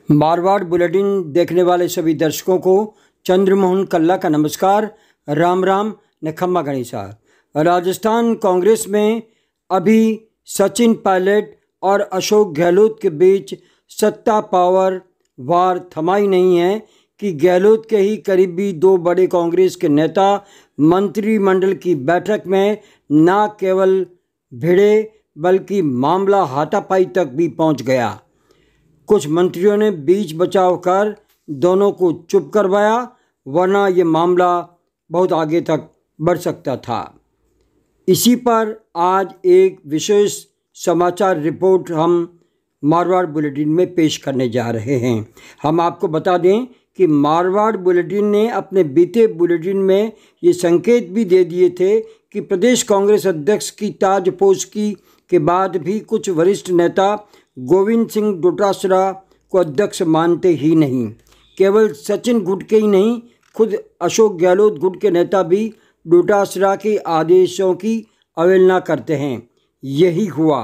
Marwar bulletin देखने वाले सभी दर्शकों को चंद्रमोहन कल्ला का नमस्कार। राम राम नखम्मा गणेशा। राजस्थान कांग्रेस में अभी सचिन पायलट और अशोक गहलोत के बीच सत्ता पावर वार थमा ही नहीं है कि गहलोत के ही करीबी दो बड़े कांग्रेस के नेता मंत्रिमंडल की बैठक में न केवल भिड़े बल्कि मामला हाथापाई तक भी पहुंच गया। कुछ मंत्रियों ने बीच बचाव कर दोनों को चुप करवाया, वरना ये मामला बहुत आगे तक बढ़ सकता था। इसी पर आज एक विशेष समाचार रिपोर्ट हम मारवाड़ बुलेटिन में पेश करने जा रहे हैं। हम आपको बता दें कि मारवाड़ बुलेटिन ने अपने बीते बुलेटिन में ये संकेत भी दे दिए थे कि प्रदेश कांग्रेस अध्यक्ष की ताजपोश के बाद भी कुछ वरिष्ठ नेता गोविंद सिंह डोटासरा को अध्यक्ष मानते ही नहीं। केवल सचिन गुट के ही नहीं, खुद अशोक गहलोत गुट के नेता भी डोटासरा के आदेशों की अवहेलना करते हैं। यही हुआ।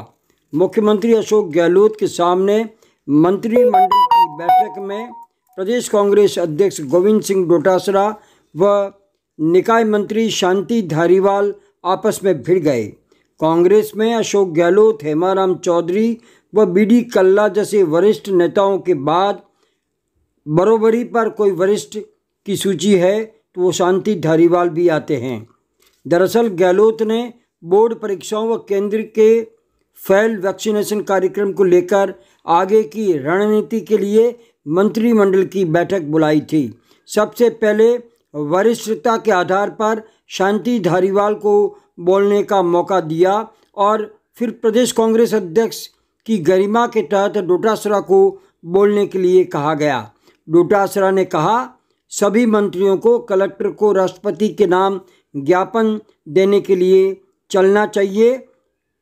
मुख्यमंत्री अशोक गहलोत के सामने मंत्रिमंडल की बैठक में प्रदेश कांग्रेस अध्यक्ष गोविंद सिंह डोटासरा व निकाय मंत्री शांति धारीवाल आपस में भिड़ गए। कांग्रेस में अशोक गहलोत, हेमाराम चौधरी व बीडी कल्ला जैसे वरिष्ठ नेताओं के बाद बरोबरी पर कोई वरिष्ठ की सूची है तो वो शांति धारीवाल भी आते हैं। दरअसल गहलोत ने बोर्ड परीक्षाओं व केंद्र के फेल वैक्सीनेशन कार्यक्रम को लेकर आगे की रणनीति के लिए मंत्रिमंडल की बैठक बुलाई थी। सबसे पहले वरिष्ठता के आधार पर शांति धारीवाल को बोलने का मौका दिया और फिर प्रदेश कांग्रेस अध्यक्ष की गरिमा के तहत डोटासरा को बोलने के लिए कहा गया। डोटासरा ने कहा, सभी मंत्रियों को कलेक्टर को राष्ट्रपति के नाम ज्ञापन देने के लिए चलना चाहिए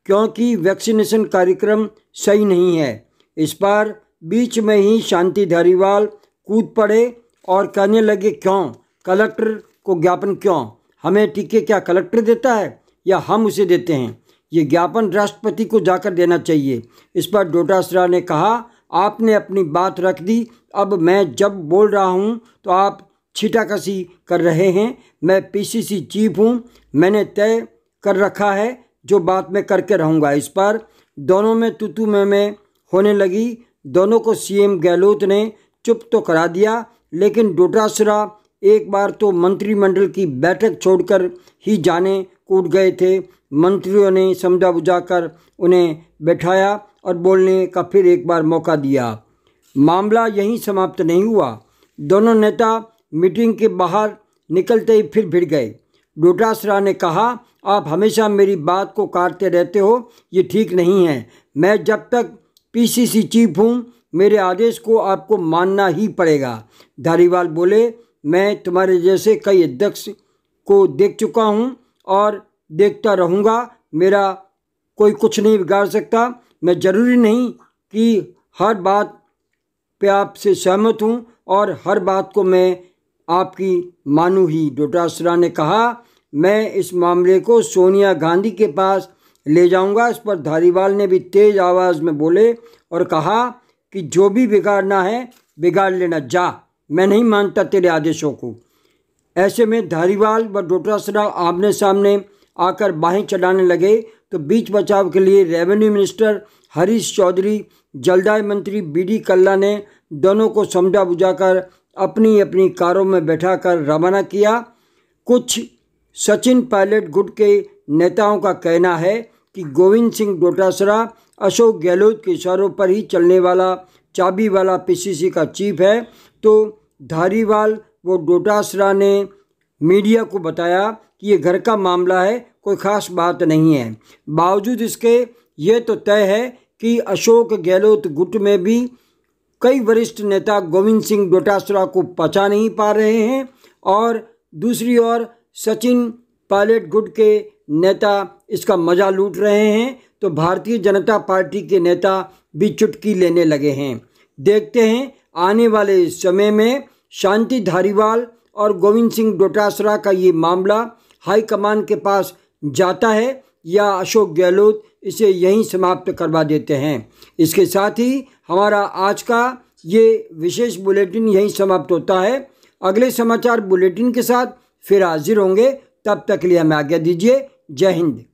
क्योंकि वैक्सीनेशन कार्यक्रम सही नहीं है। इस पर बीच में ही शांति धारीवाल कूद पड़े और कहने लगे, क्यों कलेक्टर को ज्ञापन, क्यों हमें टीके क्या कलेक्टर देता है या हम उसे देते हैं? ये ज्ञापन राष्ट्रपति को जाकर देना चाहिए। इस पर डोटासरा ने कहा, आपने अपनी बात रख दी, अब मैं जब बोल रहा हूँ तो आप छीटाकशी कर रहे हैं। मैं पीसीसी चीफ हूँ, मैंने तय कर रखा है जो बात मैं करके रहूँगा। इस पर दोनों में तू मैं होने लगी। दोनों को सीएम गहलोत ने चुप तो करा दिया, लेकिन डोटासरा एक बार तो मंत्रिमंडल की बैठक छोड़कर ही जाने कूद गए थे। मंत्रियों ने समझा बुझाकर उन्हें बैठाया और बोलने का फिर एक बार मौका दिया। मामला यहीं समाप्त नहीं हुआ। दोनों नेता मीटिंग के बाहर निकलते ही फिर भिड़ गए। डोटासरा ने कहा, आप हमेशा मेरी बात को काटते रहते हो, ये ठीक नहीं है। मैं जब तक पीसीसी चीफ हूँ, मेरे आदेश को आपको मानना ही पड़ेगा। धारीवाल बोले, मैं तुम्हारे जैसे कई अध्यक्ष को देख चुका हूँ और देखता रहूँगा। मेरा कोई कुछ नहीं बिगाड़ सकता। मैं ज़रूरी नहीं कि हर बात पे आपसे सहमत हूँ और हर बात को मैं आपकी मानूँ ही। डोटासरा ने कहा, मैं इस मामले को सोनिया गांधी के पास ले जाऊँगा। इस पर धारीवाल ने भी तेज़ आवाज़ में बोले और कहा कि जो भी बिगाड़ना है बिगाड़ लेना, जा, मैं नहीं मानता तेरे आदेशों को। ऐसे में धारीवाल व डोटासरा आमने सामने आकर बाहें चढ़ाने लगे तो बीच बचाव के लिए रेवेन्यू मिनिस्टर हरीश चौधरी, जलदाय मंत्री बीडी कल्ला ने दोनों को समझा बुझाकर अपनी अपनी कारों में बैठाकर रवाना किया। कुछ सचिन पायलट गुट के नेताओं का कहना है कि गोविंद सिंह डोटासरा अशोक गहलोत के इशारों पर ही चलने वाला चाबी वाला पीसीसी का चीफ है। तो धारीवाल व डोटासरा ने मीडिया को बताया कि ये घर का मामला है, कोई ख़ास बात नहीं है। बावजूद इसके ये तो तय है कि अशोक गहलोत गुट में भी कई वरिष्ठ नेता गोविंद सिंह डोटासरा को पचा नहीं पा रहे हैं और दूसरी ओर सचिन पायलट गुट के नेता इसका मजा लूट रहे हैं। तो भारतीय जनता पार्टी के नेता भी चुटकी लेने लगे हैं। देखते हैं आने वाले समय में शांति धारीवाल और गोविंद सिंह डोटासरा का ये मामला हाईकमान के पास जाता है या अशोक गहलोत इसे यहीं समाप्त करवा देते हैं। इसके साथ ही हमारा आज का ये विशेष बुलेटिन यहीं समाप्त होता है। अगले समाचार बुलेटिन के साथ फिर हाजिर होंगे। तब तक के लिए हमें आज्ञा दीजिए। जय हिंद।